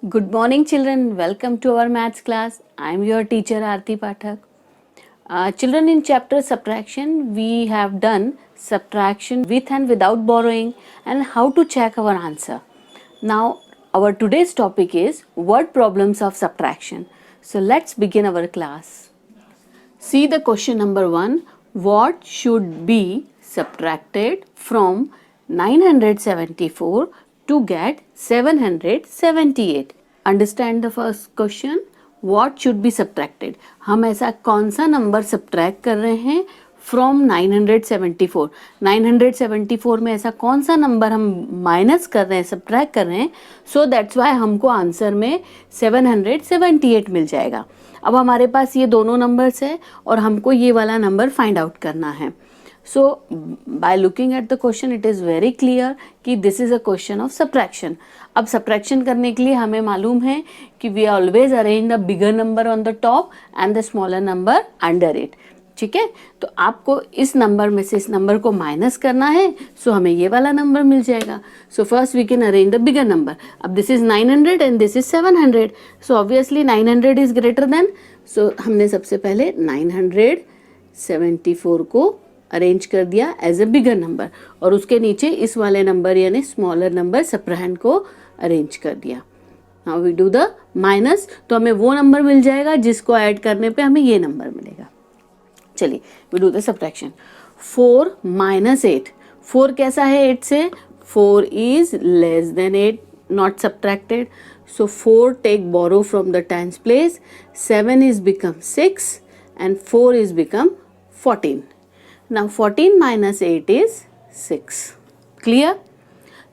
Good morning, children. Welcome to our maths class. I am your teacher Aarti Pathak. Children, in chapter subtraction, we have done subtraction with and without borrowing and how to check our answer. Now, our today's topic is word problems of subtraction. So, let's begin our class. See the question number 1. What should be subtracted from 974 to get 778? Understand the first question. What should be subtracted? हम ऐसा कौन सा number subtract कर रहे हैं from 974? 974 में ऐसा कौन सा नंबर हम माइनस कर रहे हैं, सब्ट्रैक्ट कर रहे हैं, सो दैट्स वाई हमको आंसर में 778 मिल जाएगा. अब हमारे पास ये दोनों नंबर्स है और हमको ये वाला नंबर फाइंड आउट करना है. So by looking at the question it is very clear कि this is a question of subtraction. अब सब्ट्रैक्शन करने के लिए हमें मालूम है कि we always arrange the bigger number on the top and the smaller number under it. ठीक है, तो आपको इस नंबर में से इस नंबर को माइनस करना है, सो हमें ये वाला नंबर मिल जाएगा. So first we can arrange the bigger number. अब this is 900 and this is 700, so obviously 900 is greater than, so हमने सबसे पहले 974 को अरेंज कर दिया एज ए बिगर नंबर और उसके नीचे इस वाले नंबर यानी स्मॉलर नंबर सब्ट्रैक्ट को अरेंज कर दिया. Now we do the minus, तो हमें वो नंबर मिल जाएगा जिसको ऐड करने पे हमें ये नंबर मिलेगा. चलिए we do the subtraction. 4 minus 8. 4 कैसा है 8 से? 4 is less than 8, not subtracted. So 4 take borrow from the tens place. 7 is become 6 and 4 is become 14. Now 14 minus 8 is 6. Clear?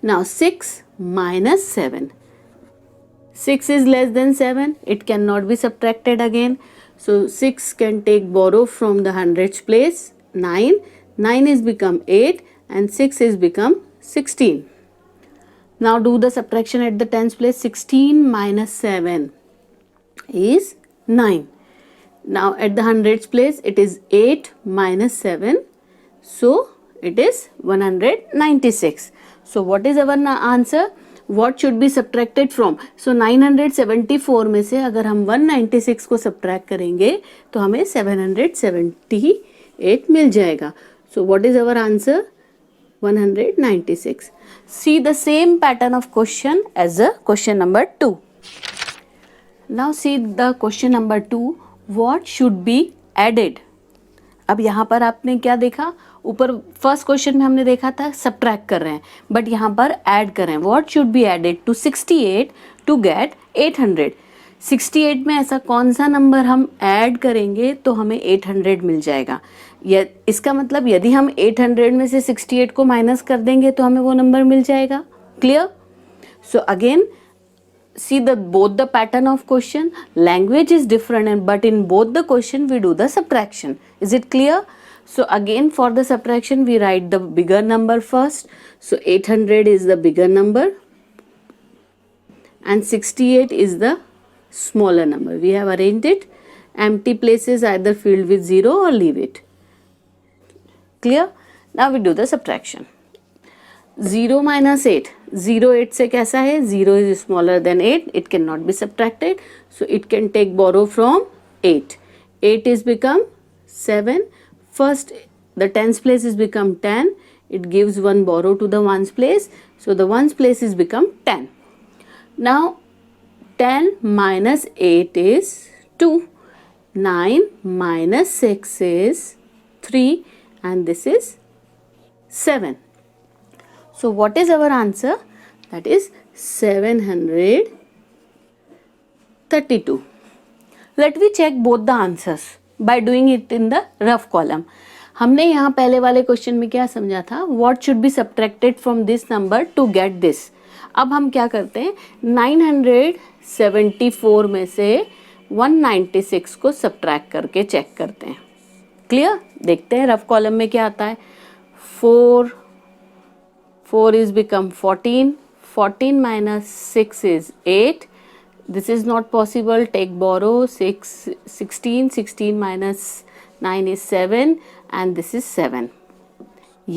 Now 6 minus 7. 6 is less than 7. It cannot be subtracted again. So 6 can take borrow from the hundreds place. 9. 9 is become 8 and 6 is become 16. Now do the subtraction at the tens place. 16 minus 7 is 9. Now at the hundreds place it is 8 minus 7, so it is 196. So what is our answer? What should be subtracted from? So 974 में से अगर हम 196 को subtract करेंगे तो हमें 778 मिल जाएगा. So what is our answer? 196. See the same pattern of question as the question number 2. Now see the question number 2. What should be added? अब यहाँ पर आपने क्या देखा? ऊपर फर्स्ट क्वेश्चन में हमने देखा था सब्ट्रैक्ट कर रहे हैं, बट यहाँ पर ऐड कर रहे हैं. What should be added to 68 to get 800? 68 में ऐसा कौन सा नंबर हम ऐड करेंगे तो हमें 800 मिल जाएगा. इसका मतलब यदि हम 800 में से 68 को माइनस कर देंगे तो हमें वो नंबर मिल जाएगा. Clear? So again see both the pattern of question. Language is different but in both the question we do the subtraction. Is it clear? So again for the subtraction we write the bigger number first. So 800 is the bigger number and 68 is the smaller number. We have arranged it. Empty places either filled with 0 or leave it. Clear? Now we do the subtraction. 0 minus 8. 0 8 से कैसा है? 0 is smaller than 8. It cannot be subtracted. So it can take borrow from 8. 8 is become 7. First the tens place is become 10. It gives one borrow to the ones place. So the ones place is become 10. Now 10 minus 8 is 2. 9 minus 6 is 3 and this is 7. So what is our answer? That is 732. Let me check both the answers by doing it in the rough column. हमने यहाँ पहले वाले question में क्या समझा था? What should be subtracted from this number to get this? अब हम क्या करते हैं? 974 में से 196 को सब्ट्रैक्ट करके चेक करते हैं. क्लियर? देखते हैं रफ कॉलम में क्या आता है. 4 is become 14. 14 minus 6 is 8. This is not possible. Take borrow. 16. 16 minus 9 is 7 and this is 7.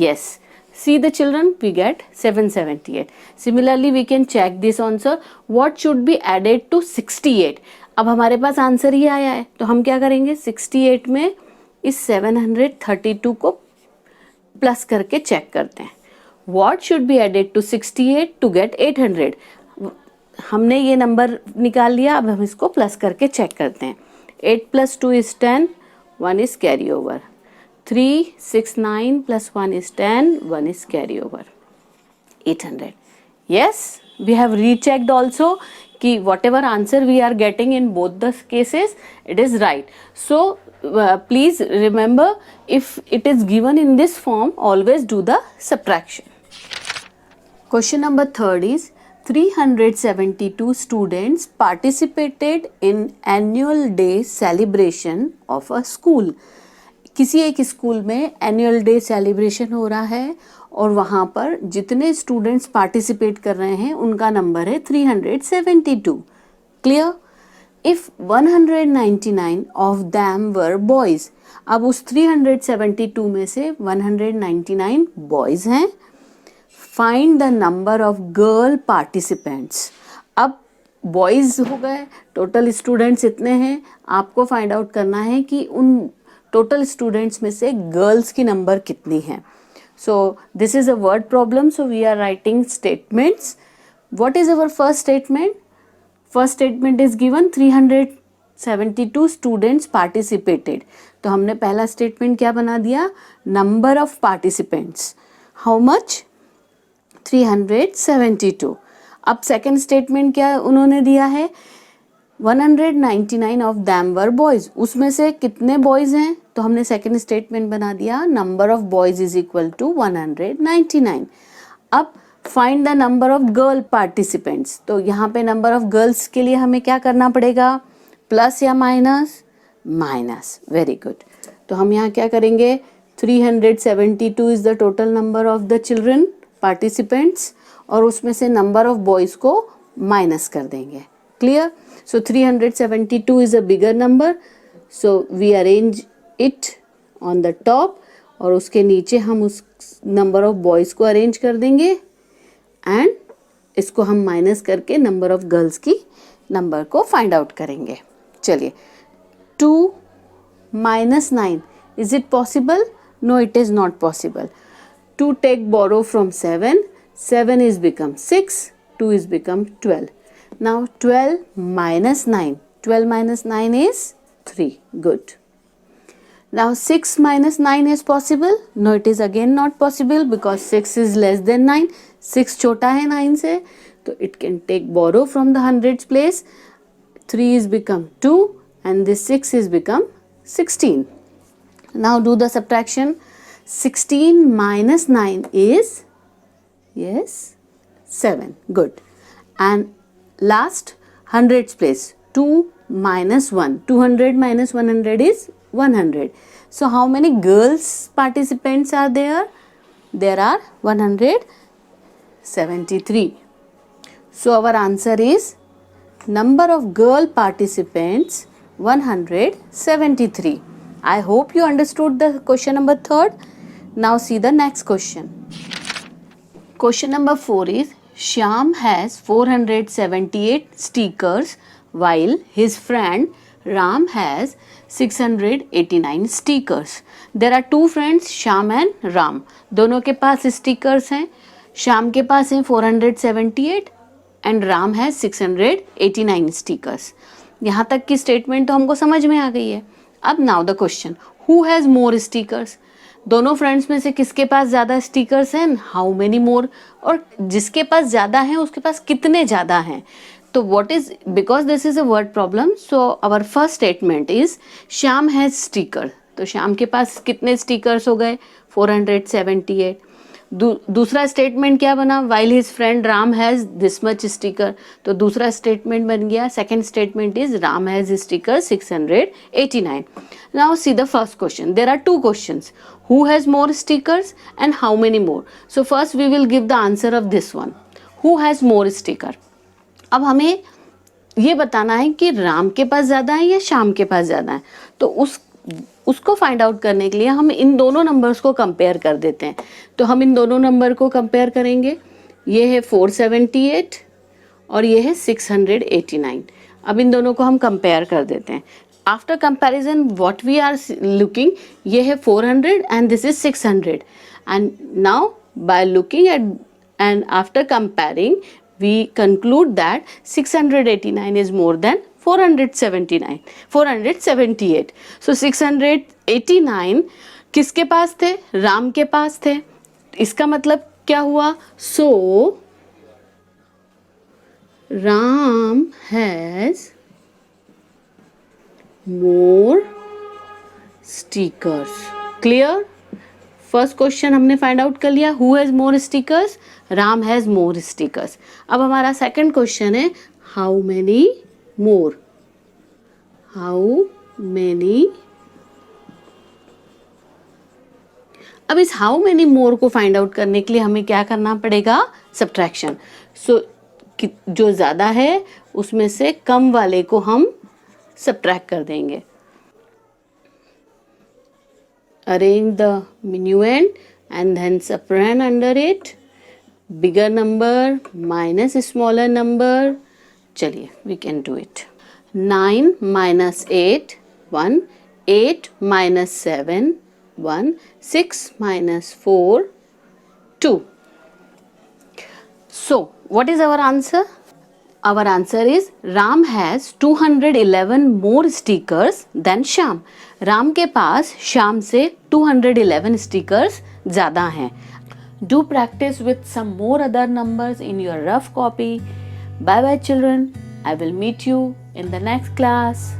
Yes. See the children, we get 778. Similarly, we can check this answer. What should be added to 68? अब हमारे पास answer ही आया है, तो हम क्या करेंगे, 68 में इस 732 को प्लस करके चेक करते हैं. What should be added to 68 to get 800? हमने ये नंबर निकाल लिया, अब हम इसको प्लस करके चेक करते हैं. 8 + 2 is 10, 1 is carry over. 3, 6, 9 plus 1 is 10, 1 is carry over. 800. Yes, we have rechecked also कि whatever answer we are getting in both the cases, it is right. So please remember, if it is given in this form, always do the subtraction. Question number 3 is 372 students participated in annual day celebration of a school. किसी एक school में annual day celebration हो रहा है और वहाँ पर जितने स्टूडेंट्स पार्टिसिपेट कर रहे हैं उनका नंबर है 372. Clear? If 199 of them were boys, अब उस 372 में से 199 बॉयज हैं. Find the number of girl participants. अब बॉयज हो गए, टोटल स्टूडेंट्स इतने हैं, आपको फाइंड आउट करना है कि उन टोटल स्टूडेंट्स में से गर्ल्स की नंबर कितनी है. So this is a word problem, so we are writing statements. What is our first statement? First statement is given 372 students participated. तो हमने पहला स्टेटमेंट क्या बना दिया, number of participants. How much? 372. अब सेकेंड स्टेटमेंट क्या उन्होंने दिया है, 199 ऑफ दैम वर बॉयज, उसमें से कितने बॉयज हैं, तो हमने सेकेंड स्टेटमेंट बना दिया number of boys is equal to 199. अब find the number of girl participants. तो यहाँ पे नंबर ऑफ गर्ल्स के लिए हमें क्या करना पड़ेगा, प्लस या माइनस? माइनस. Very good. तो हम यहाँ क्या करेंगे, 372 is the total number of the children participants और उसमें से नंबर ऑफ बॉयज को माइनस कर देंगे. Clear? So 372 is a bigger number, so we arrange it on the top और उसके नीचे हम उस नंबर ऑफ बॉयज को अरेंज कर देंगे एंड इसको हम माइनस करके नंबर ऑफ गर्ल्स की नंबर को फाइंड आउट करेंगे. चलिए, 2 - 9, is it possible? No, it is not possible. 2 take borrow from 7, 7 is become 6, 2 is become 12. Now 12 minus 9. 12 minus 9 is 3. Good. Now 6 minus 9 is possible? No, it is again not possible because 6 is less than 9. 6 छोटा है 9 से, तो it can take borrow from the hundreds place. 3 is become 2 and this 6 is become 16. Now do the subtraction. 16 minus 9 is, yes, 7. Good. And last, hundreds place, 2 minus 1. 200 minus 100 is 100. So how many girls participants are there? There are 173. So our answer is number of girl participants 173. I hope you understood the question number 3. Now see the next question. Question number 4 is Shyam has 478 stickers while his friend Ram has 689 stickers. There are two friends, Shyam and Ram. दोनों के पास stickers हैं. श्याम के पास हैं 478 and Ram है 689 stickers. यहाँ तक की statement तो हमको समझ में आ गई है. अब now the question, who has more stickers? दोनों फ्रेंड्स में से किसके पास ज़्यादा स्टिकर्स हैं, हाउ मेनी मोर, और जिसके पास ज़्यादा हैं उसके पास कितने ज़्यादा हैं. तो what is, because this is a word problem, so our first statement is Shyam has sticker. तो श्याम के पास कितने स्टिकर्स हो गए, 478. दूसरा स्टेटमेंट क्या बना, while his friend Ram has this much sticker. तो दूसरा स्टेटमेंट बन गया, second statement is Ram has sticker 689. Now see the first question. There are two questions, who has more stickers and how many more. So first we will give the answer of this one, who has more sticker. अब हमें ये बताना है कि राम के पास ज़्यादा है या श्याम के पास ज़्यादा है. तो उसको फाइंड आउट करने के लिए हम इन दोनों नंबर्स को कंपेयर कर देते हैं। तो हम इन दोनों नंबर को कंपेयर करेंगे। ये है 478 और ये है 689। अब इन दोनों को हम कंपेयर कर देते हैं। After comparison what we are looking, ये है 400 and this is 600 and now by looking at and after comparing we conclude that 689 is more than 478. So 689 किसके पास थे? राम के पास थे। इसका मतलब क्या हुआ? So Ram has more stickers. Clear? First question हमने फाइंड आउट कर लिया, who has more stickers? Ram has more stickers. अब हमारा सेकंड क्वेश्चन है how many more? How many? अब इस हाउ मेनी मोर को फाइंड आउट करने के लिए हमें क्या करना पड़ेगा? सब्ट्रैक्शन। सो जो ज्यादा है उसमें से कम वाले को हम सब्ट्रैक्ट कर देंगे। Arrange the minuend and then subtrahend under it. Bigger number minus smaller number. चलिए, we can do it. 9 minus 8, 1. 8 minus 7, 1. 6 minus 4, 2. So, what is our answer? Our answer is Ram has 211 more stickers than Shyam. Ram के पास श्याम से 211 stickers ज़्यादा हैं। Do practice with some more other numbers in your rough copy. Bye bye children. I will meet you in the next class.